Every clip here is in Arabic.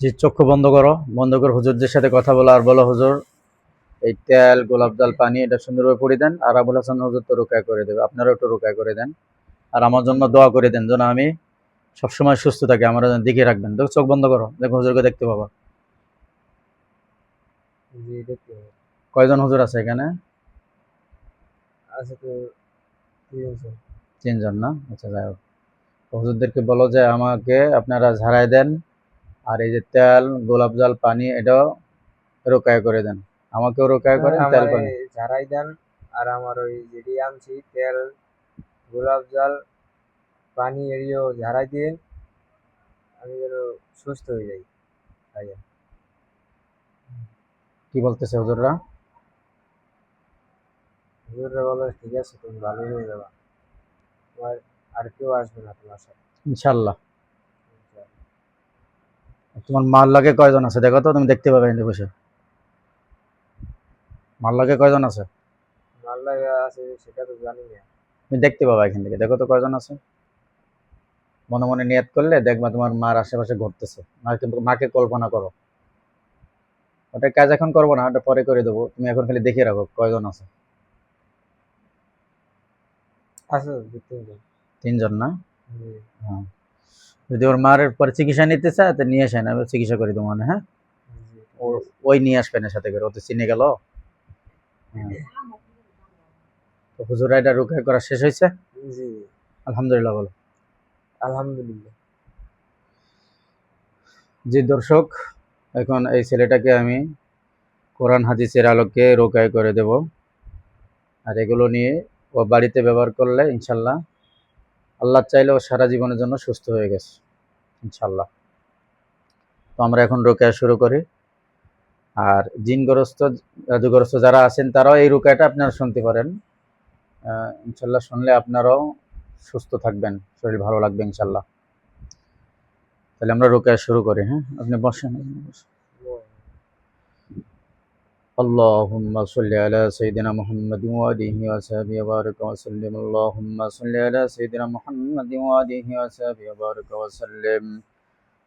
জি, চক্ষু বন্ধ করো, বন্ধ করে হুজুরদের সাথে কথা বলো আর বলো, হুজুর এই তেল, গোলাপ জল, পানি এটা সুন্দরভাবে পড়ে দেন। আর আবুল হাসান হুজুর তো রুকায়া করে দেবে, আপনারাও একটু রুকায়া করে দেন। আর আমার জন্য দোয়া করে দেন যেন আমি সবসময় সুস্থ থাকি, আমার যেন দিকে রাখবেন। দেখো, চোখ বন্ধ করো, দেখো হুজুরকে দেখতে পাবা। জি, দেখতে হবে। কয়জন হুজুর আছে এখানে? আচ্ছা, তো ঠিক আছে। 3 জন না? আচ্ছা, যাই হোক। তো হুজুরদেরকে বলো যে আমাকে আপনারা ঝাড়াই দেন, আর এই যে তেল, গোলাপ জল, পানি এটাও রোকায়া করে দেন। আমাকেও রোকায়া হ্যাঁ, করেন, তেল আমারে পানি। ঝাড়াই দেন। আর আমার ওই যেটি আনছি তেল, গোলাপ জল, পানি এরিও ঝাড়াই দিন। আমি যেন সুস্থ হয়ে যাই। আগে কি বলতেছে হুজুররা? হুজুররা বলে ঠিক আছে, তুমি ভালো হয়ে যাবা। তোমার আর কেউ আসবে না তোমার সাথে। ইনশাল্লাহ। তোমার মার লাগে কয়জন আছে দেখো তো, তুমি দেখতে পাবে কিন্তু বসে। মার লাগে কয়জন আছে? আল্লাহ আছে সেটা তো জানি না। তুমি দেখতে পাবা এখান থেকে, দেখো তো কয়জন আছে। মনে মনে নিয়ত করলে দেখবা তোমার মার আশেপাশে ঘুরতেছে। মাকে কল্পনা করো। ওটা কাজ এখন করবো না, ওটা পরে করে দেবো, তুমি এখন খালি দেখে রাখো কয়জন আছে। আছে দু তিনজন। 3 জন না? জি, হ্যাঁ। যদি ওর মার পরে চিকিৎসা নিতে চায় তো নিয়ে আসেন, আমি চিকিৎসা করে দেবো মানে। হ্যাঁ, জি, ও ঠিক আছে। ওই নিয়ে আসবেন এর সাথে করে, ও তো চিনে গেল। হ্যাঁ। তো হুজুরা এটা রুকিয়া করা শেষ হয়েছে? জি, আলহামদুলিল্লাহ বলো। আলহামদুলিল্লাহ। জি দর্শক, এখন এই ছেলেটাকে আমি কোরআন হাদিসের আলোকে রোকায় করে দেব। আর এগুলো নিয়ে ও বাড়িতে ব্যবহার করলে ইনশাল্লাহ, আল্লাহ চাইলে ও সারা জীবনের জন্য সুস্থ হয়ে গেছে ইনশাল্লাহ। তো আমরা এখন রোকেয়া শুরু করি। আর জিনগ্রস্ত, জাদুগ্রস্ত যারা আছেন তারাও এই রোকেয়াটা আপনারা শুনতে পারেন। ইনশাল্লাহ শুনলে আপনারাও সুস্থ থাকবেন, শরীর ভালো লাগবে ইনশাল্লাহ। তাহলে আমরা রোকেয়া শুরু করি। হ্যাঁ, আপনি বসেন। اللهم صل على سيدنا محمد وآله وصحبه وبارك وسلم. اللهم صل على سيدنا محمد وآله وصحبه وبارك وسلم.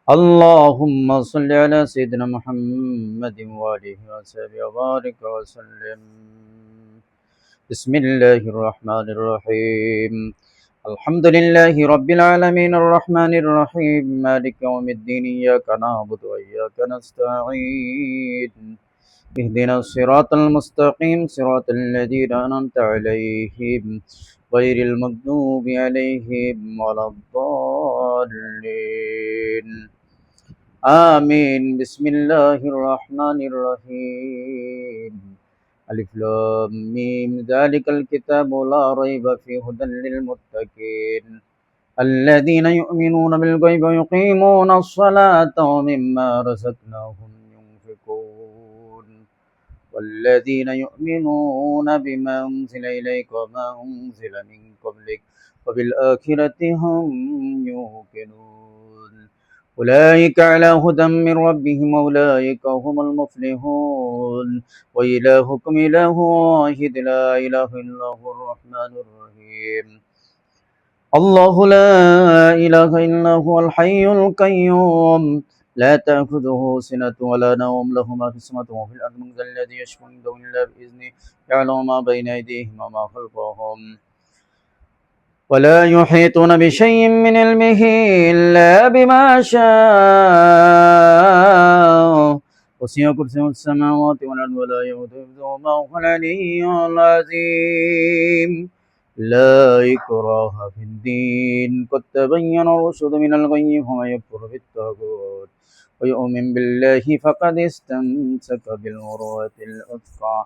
اللهم صل على سيدنا محمد وآله وصحبه وبارك وسلم. بسم الله الرحمن الرحيم. الحمد لله رب العالمين الرحمن الرحيم مالك يوم الدين إياك نعبد وإياك نستعين اهدنا الصراط المستقيم صراط الذين أنعمت عليهم غير المغضوب عليهم ولا الضالين آمين. بسم الله الرحمن الرحيم. ألف لام ميم ذلك الكتاب لا ريب فيه هدى للمتقين الذين يؤمنون بالغيب ويقيمون الصلاة ومما رزقناهم ينفقون والذين يؤمنون بما أنزل إليك وما أنزل من قبلك وبالآخرة هم يوقنون أولئك على هدى من ربهم وأولئك هم المفلحون وإلهكم إله واحد لا إله إلا هو الرحمن الرحيم. الله لا إله إلا هو الحي القيوم لا تأخذه سنة ولا نوم له ما في السماوات وما في الأرض من ذا الذي يشفع عنده إلا بإذنه يعلم ما بين أيديهم وما خلفهم ولا يحيطون بشيء من علمه إلا بما شاء وسع كرسيه السماوات والأرض ولا يؤوده حفظهما وهو العلي العظيم. لا إكراه في الدين قد تبين الرشد من الغي فمن يكفر بالطاغوت ويؤمن بالله فقد استمسك بالعروة الوثقى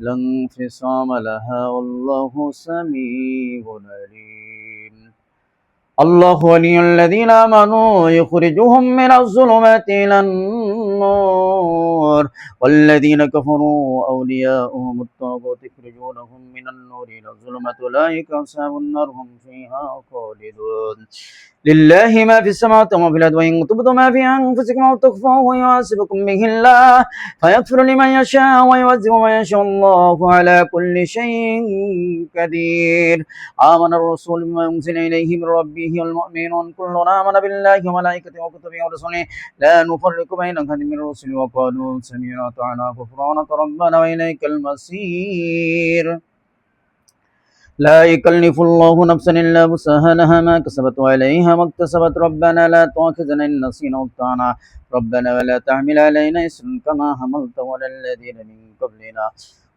لا انفصام لها والله سميع عليم. الله ولي الذين آمنوا يخرجهم من الظلمات إلى النور والذين كفروا أولياؤهم الطاغوت يخرجونهم من النور إلى الظلمات أولئك أصحاب النار هم فيها خالدون. لله ما في السماوات وما في الأرض وإن تبدوا ما في أنفسكم أو تخفوه يحاسبكم به الله فيغفر لمن يشاء ويعذب من يشاء الله على كل شيء قدير آمن الرسول بما أنزل إليه من ربه والمؤمنون كلنا آمن بالله وملائكته وكتبه ورسله لا نفرق بين أحد من الرسل وقالوا سمعنا وأطعنا غفرانك ربنا وإليك المصير لا يكلف الله نفسا إلا وسعها لها ما كسبت وعليها ما اكتسبت ربنا لا تؤاخذنا إن نسينا وأخطأنا ربنا ولا تحمل علينا إصرا كما حملته على الذين من قبلنا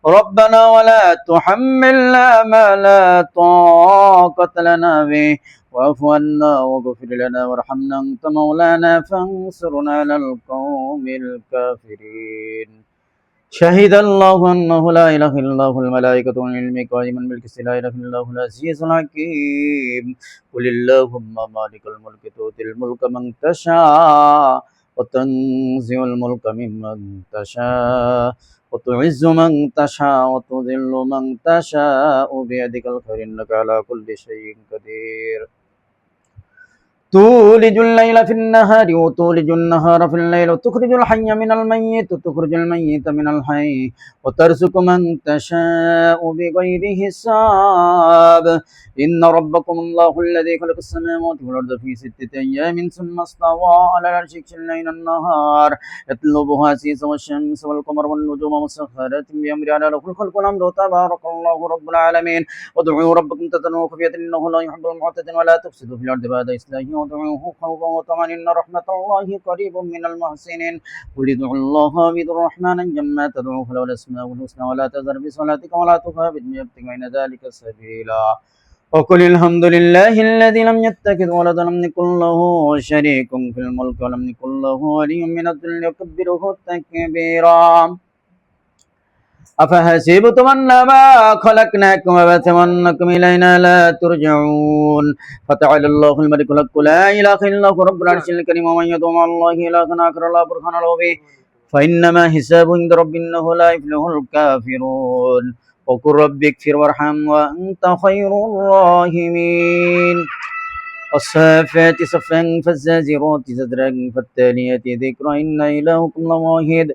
ربنا ولا تحملنا ما لا طاقة لنا به واعف عنا واغفر لنا وارحمنا أنت مولانا فانصرنا على القوم الكافرين شهد الله أنه لا إله إلا هو الملائكة والعلم قائما بالقسط لا إله إلا هو العزيز الحكيم قل اللهم مالك الملك تؤتي الملك من تشاء وتنزع الملك ممن تشاء وتعز من تشاء وتذل من تشاء بيدك الخير إنك على كل شيء قدير تولج الليل في النهار وتولج النهار في الليل وتخرج الحي من الميت وتخرج الميت من الحي وترزق من تشاء بغير حساب إن ربكم الله الذي خلق السماوات والأرض في 6 أيام ثم استوى على العرش يغشي الليل النهار يطلبها حثيثا والشمس والقمر والنجوم مسخرات بأمره على له الخلق والأمر تبارك الله رب العالمين ادعوا ربكم تضرعا وخفية إنه لا يحب المعتدين ولا تفسدوا في الأرض بعد إصلاحها ودعوه خوفا وطمعا إن رحمة الله قريب من المحسنين قل ادعوا الله وادعوا الرحمن جما تدعوه له الأسماء الحسنى ولا تذر بصلاتك ولا تخافت بيبتغ بين ذلك سبيلا وقل الحمد لله الذي لم يتخذ ولدا ولم يكن له شريك في الملك ولم يكن له ولي من الذل يكبره تكبيرا أفحسبتم أنما خلقناكم عبثا وأنكم إلينا لا ترجعون فتعالى الله الملك الحق لا إله إلا هو رب العرش الكريم ومن يدعو مع الله إلها آخر لا برهان له به فإنما حسابه عند رب إنه لا يفلح الكافرون وقل رب اغفر وارحم وأنت خير الراحمين والصافات صفا فالزاجرات زجرا فالتاليات ذكرا إن إلهكم لواحد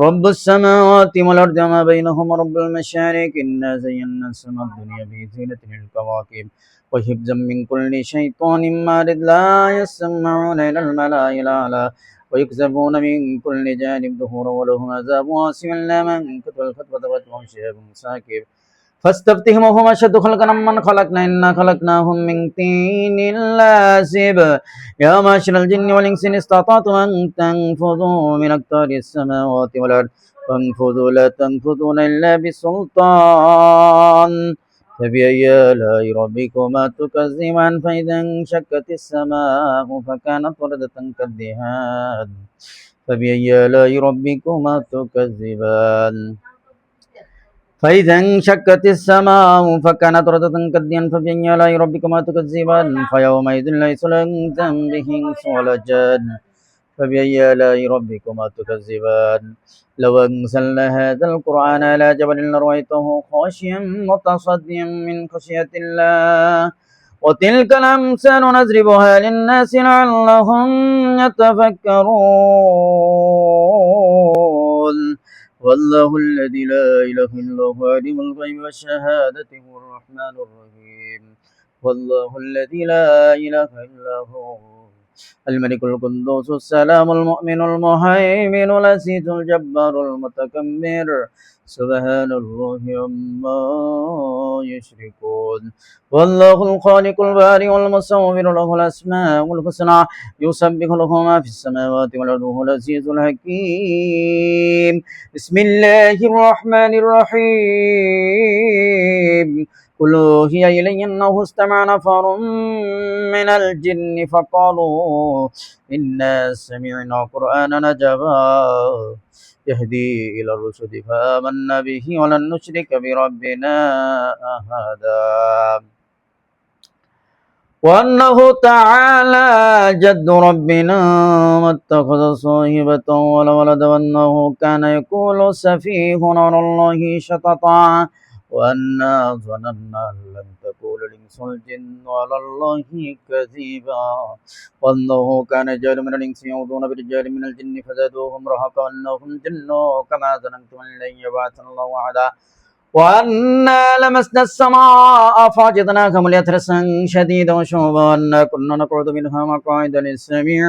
رب السماوات والأرض وما بينهما رب المشارق إنا زينا السماء الدنيا بزينة الكواكب وحفظا من كل شيطان مارد لا يسمعون إلى الملأ الأعلى ويكذبون من كل جانب ظهورا ولهم عذاب واسع إلا من كتب الفتوى وهم شهاب ساكب فاستفتهم وهم أشد خلقا ممن خلقنا إنا خلقناهم من طين لازب يا معشر الجن والإنس إن استطعتم أن تنفذوا من أقطار السماوات والأرض فانفذوا لا تنفذون إلا بسلطان فبأي آلاء ربكما تكذبان فإذا انشقت السماء فكانت وردة كالدهان فبأي آلاء ربكما تكذبان فإذا انشقت السماء فكانت وردة كالدهان فبأي آلاء ربكما تكذبان فيومئذ ليس لهم ذنبه إنس ولا جان فبأي آلاء ربكما تكذبان لو أنزلنا هذا القرآن على جبل لرأيته خاشعا متصدعا من خشية الله وتلك الأمثال نضربها للناس لعلهم يتفكرون والله الذي لا إله إلا هو عالم الغيب والشهادة هو الرحمن الرحيم والله الذي لا إله إلا هو الملك القدوس السلام المؤمن المهيمن العزيز الجبار المتكبر سبحان الله عما يشركون والله الخالق البارئ والمصور له الأسماء الحسنى يسبح له ما في السماوات والأرض وهو العزيز الحكيم بسم الله الرحمن الرحيم قل أوحي إلي أنه استمع نفر من الجن فقالوا إنا سمعنا قرآنا عجبا يهدي إلى الرشد فآمنا به ولن نشرك بربنا أحدا وأنه تعالى جد ربنا ما اتخذ صاحبة ولا ولد وأنه كان يقول سفيهنا على الله شططا وأنا ظننا أن لن تقول الإنس الإنس والجن على الله كذبا والله كان رجال من الإنس يعوذون برجال من الجن فزادوهم رهقا أنهم جنوا كما ظننتم أن لن يبعث الله أحدا وأنا لمسنا السماء فوجدناها مليت رسا شديدا وشهبا وأنا كنا نقعد منها مقاعد للسميع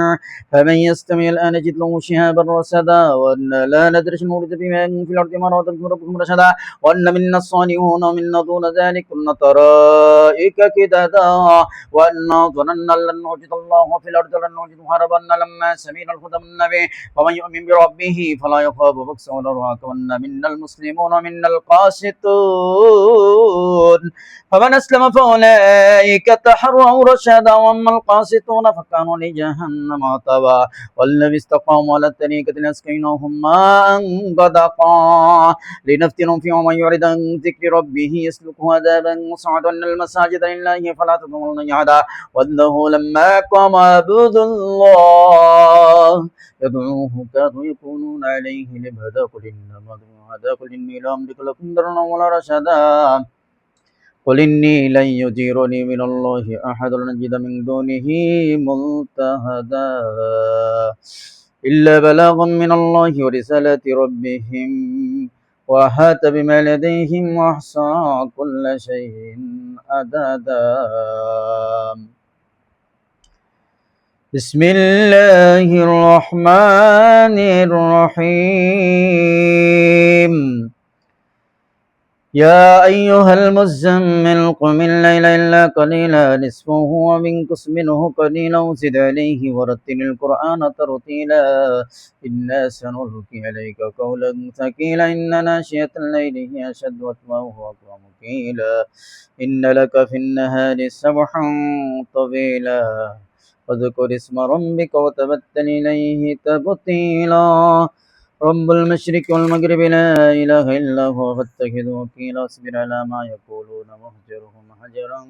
فمن يستمع الآن يجد له شهابا رصدا وأنا لا ندري شنو نريد بمن في الأرض مرة من ربكم رشدا وأن منا الصالحون ومنا دون ذلك كنا طرائق كددا وأنا ظننا لن نعجز الله في الأرض لن نعجزه هربا لما سمعنا الهدى من النبي ومن يؤمن بربه فلا يخاف بخسا ولا رهقا وأن منا المسلمون ومنا القاسطون فمن أسلم فأولئك تحروا رشدا وأما القاسطون فكانوا لجهنم حطبا والذي استقاموا على الطريقة لأسقيناهم ماء غدقا لنفتنهم فيه ومن يعرض عن ذكر ربه يسلكه عذابا صعدا أن المساجد لله فلا تدعوا أحدا وأنه لما قام عبد الله يدعوه كادوا يكونون عليه لبدا قل إنما هذا قل إني لا أملك لكم ضرا ولا رشدا قل إني لن يجيرني من الله أحد لن أجد من دونه ملتهدا إلا بلاغا من الله ورسالة ربهم وأحاط بما لديهم وأحصى كل شيء عددا بسم الله الرحمن الرحيم يا أيها المزمل قم الليل إلا قليلا نصفه وانقص منه قليلا وزد عليه ورتل القرآن ترتيلا إنا سنلقي عليك قولا ثقيلا إن ناشئة الليل هي أشد وطئا وأقوم قيلا إن لك في النهار سبحا طويلا واذكر اسم ربك وتبتل إليه تبتيلا رب المشرق والمغرب لا إله إلا هو فاتخذه وكيلا واصبر على ما يقولون واهجرهم هجرا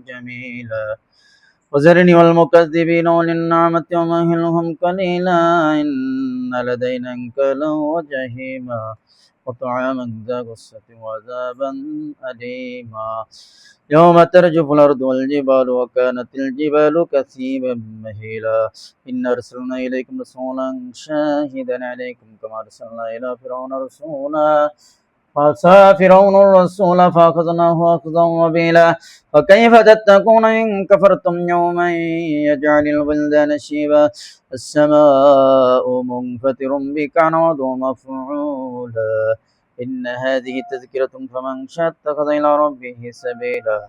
جميلا وذرني والمكذبين أولي النعمة ومهلهم قليلا إن لدينا أنكالا وجحيما وطعاما ذا غصة وعذابا أليما يوم ترجف الأرض والجبال وكانت الجبال كثيبا مهيلا إنا أرسلنا إليكم رسولا شاهدا عليكم كما أرسلنا إلى فرعون رسولا فعصى فرعون الرسول فأخذناه أخذا وبيلا فكيف تتقون إن كفرتم يوما يجعل الولدان شيبا السماء منفطر بك عن وضع مفعولا إن هذه تذكرة فمن شاء اتخذ إلى ربه سبيلا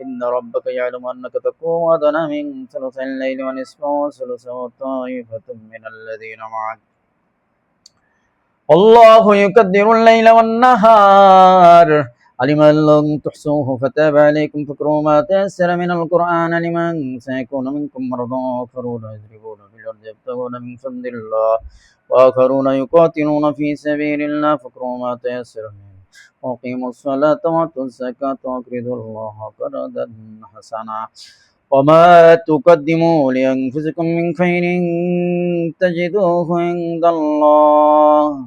إن ربك يعلم أنك تقوم أدنى من ثلث الليل ونصفه وثلثه وطائفة من الذين معك الله يقدر الليل والنهار علم أن لن تحصوه فتاب عليكم فاقرؤوا ما تيسر من القرآن لمن سيكون منكم مرضى وآخرون يضربون في الأرض يبتغون من فضل الله وآخرون يقاتلون في سبيل الله فاقرؤوا ما تيسر منه وأقيموا الصلاة وآتوا الزكاة وأقرضوا الله قرضا حسنا وما تقدموا لأنفسكم من خير تجدوه عند الله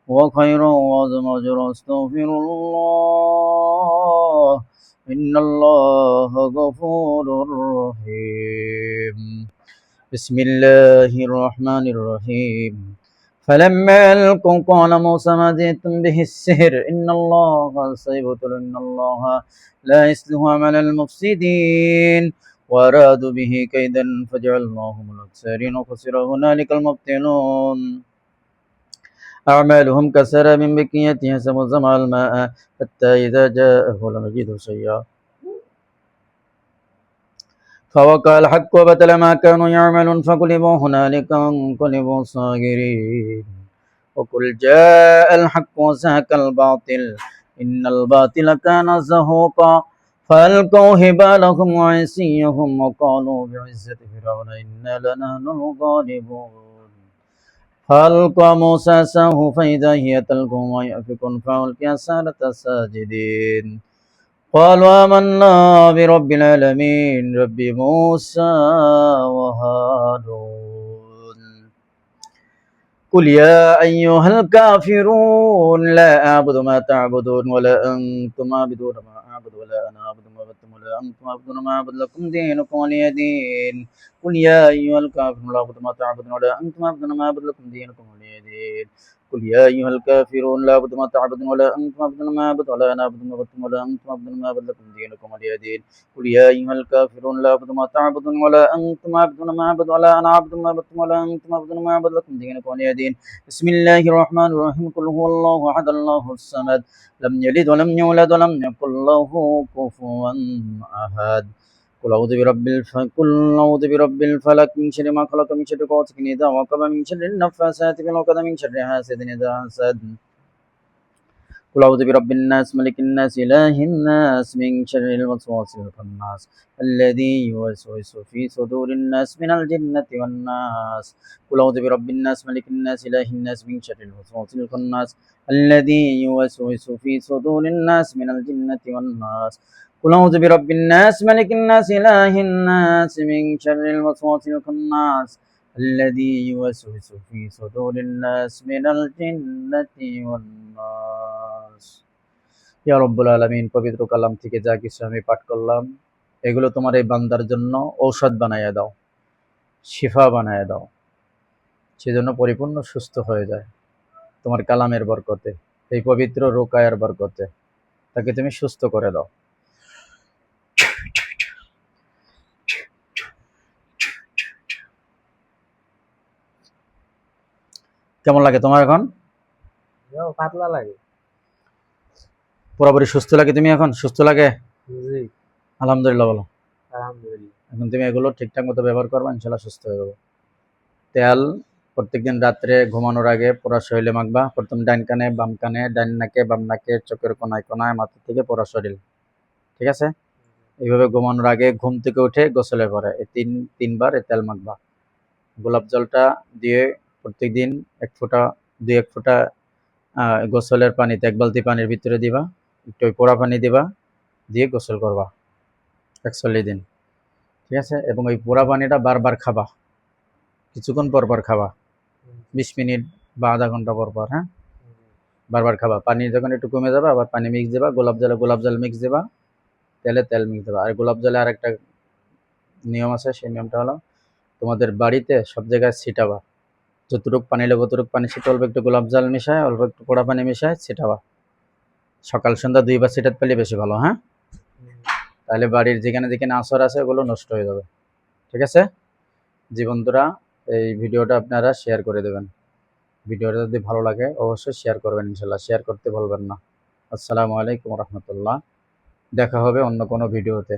وخير وأعظم أجرا استغفر الله إن الله غفور رحيم بسم الله الرحمن الرحيم فلما ألقوا قال موسى ما جئتم به السحر إن الله سيبطل إن الله لا يصلح عمل المفسدين وأرادوا به كيدا فجعلناهم الأخسرين وخسر هنالك المبطلون أعمالهم كسراب بقية يحسب الظمأ الماء حتى إذا جاءه لم يجده شيئا فوقع الحق وبطل ما كانوا يعملون فغلبوا هنالك انقلبوا صاغرين وقل جاء الحق وزهق الباطل إن الباطل كان زهوقا فألقوا حبالهم وعصيهم وقالوا بعزة فرعون إنا لنحن الغالبون فألقى موسى عصاه فإذا هي تلقف ما يأفكون فألقي السحرة ساجدين قالوا آمنا برب العالمين رب موسى وهارون قل يا أيها الكافرون لا أعبد ما تعبدون ولا أنتم عابدون ما أعبد ولا أنا أعبد ما عبدتم ولا أنتم عابدون ما أعبد لكم دينكم ولي دين قل يا أيها الكافرون لا أعبد ما تعبدون ولا أنتم عابدون ما أعبد لكم دينكم ولي دين قل يا أيها الكافرون لا أعبد ما تعبدون ولا أنتم عابدون ما أعبد ولا أنا أعبد ما عبدتم ولا أنتم عابدون ما أعبد لكم دينكم ولي دين قل يا أيها الكافرون لا أعبد ما تعبدون ولا أنتم عابدون ما أعبد ولا أنا أعبد ما عبدتم ولا أنتم عابدون ما أعبد لكم دينكم ولي دين بسم الله الرحمن الرحيم قل هو الله أحد الله الصمد لم يلد ولم يولد ولم يكن له كفوا أحد قل أعوذ برب الفلق من شر ما خلق من شر غاسق إذا وقب من شر النفاثات في العقد من شر حاسد إذا حسد قل أعوذ برب الناس ملك الناس إله الناس من شر الوسواس الخناس الذي يوسوس في صدور الناس من الجنة والناس قل أعوذ برب الناس ملك الناس إله الناس من شر الوسواس الخناس الذي يوسوس في صدور الناس من الجنة والناس قل أعوذ برب الناس ملك الناس إله الناس من شر الوسواس الخناس الذي يوسوس في صدور الناس من الجنة والناس ইয়া রব্বুল আলামিন পবিত্র কালাম থেকে যা কিছু আমি পাঠ করলাম এগুলো তোমার এই বান্দার জন্য ঔষধ বানাইয়া দাও, শিফা বানাইয়া দাও, সেজন্য পরিপূর্ণ সুস্থ হয়ে যায় তোমার কালামের বরকতে, এই পবিত্র রুকায়ার বরকতে তাকে তুমি সুস্থ করে দাও। কেমন লাগে তোমার এখন? পাতলা লাগে, পুরোপুরি সুস্থ লাগে? তুমি এখন সুস্থ লাগে? জি আলহামদুলিল্লাহ বলো। আলহামদুলিল্লাহ। এখন তুমি এগুলো ঠিকঠাক মতো ব্যবহার করবে, ইনশাল্লাহ সুস্থ হয়ে যাবে। তেল প্রত্যেকদিন রাত্রে ঘুমানোর আগে পুরা শরীরে মাখবা। প্রথম ডান কানে, বাম কানে, ডান নাকে, বাম নাকে, চোখের কোনায় কোনায়, মাথা থেকে পুরা শরীর, ঠিক আছে? এইভাবে ঘুমানোর আগে ঘুম থেকে উঠে গোসলের পরে এই তিনবার এই তেল মাখবা। গোলাপ জলটা দিয়ে প্রত্যেকদিন এক ফোঁটা গোসলের পানিতে, এক বালতি পানির ভিতরে দিবা, একটু ওই পোড়া পানি দিবা, দিয়ে গোসল করবা 41 দিন, ঠিক আছে? এবং ওই পোড়া পানিটা বারবার খাবা, কিছুক্ষণ পর পর খাবা, 20 মিনিট বা আধা ঘন্টা পর পর, হ্যাঁ, বারবার খাবা। পানি যখন একটু কমে যাবে আবার পানি মিক্স দেবা, গোলাপ জল মিক্স দেবা, তেলে তেল মিক্স দেবা। আর গোলাপ জলে আর একটা নিয়ম আছে, সেই নিয়মটা হলো তোমাদের বাড়িতে সব জায়গায় ছিটাবা, যতটুকু পানি লাগে ততটুকু পানি ছিটা, অল্প একটু গোলাপ জল মিশায়, অল্প একটু পোড়া পানি মিশায় ছিটাবা। সকাল সন্ধ্যা 2বার ছিটাতে পেলে বেশি ভালো, হ্যাঁ? তাহলে বাড়ির যেখানে যেখানে আসর আছে ওগুলো নষ্ট হয়ে যাবে, ঠিক আছে? জি বন্ধুরা, এই ভিডিওটা আপনারা শেয়ার করে দেবেন। ভিডিওটা যদি ভালো লাগে অবশ্যই শেয়ার করবেন, ইনশাল্লাহ শেয়ার করতে ভুলবেন না। আসসালামু আলাইকুম রহমতুল্লাহ। দেখা হবে অন্য কোনো ভিডিওতে।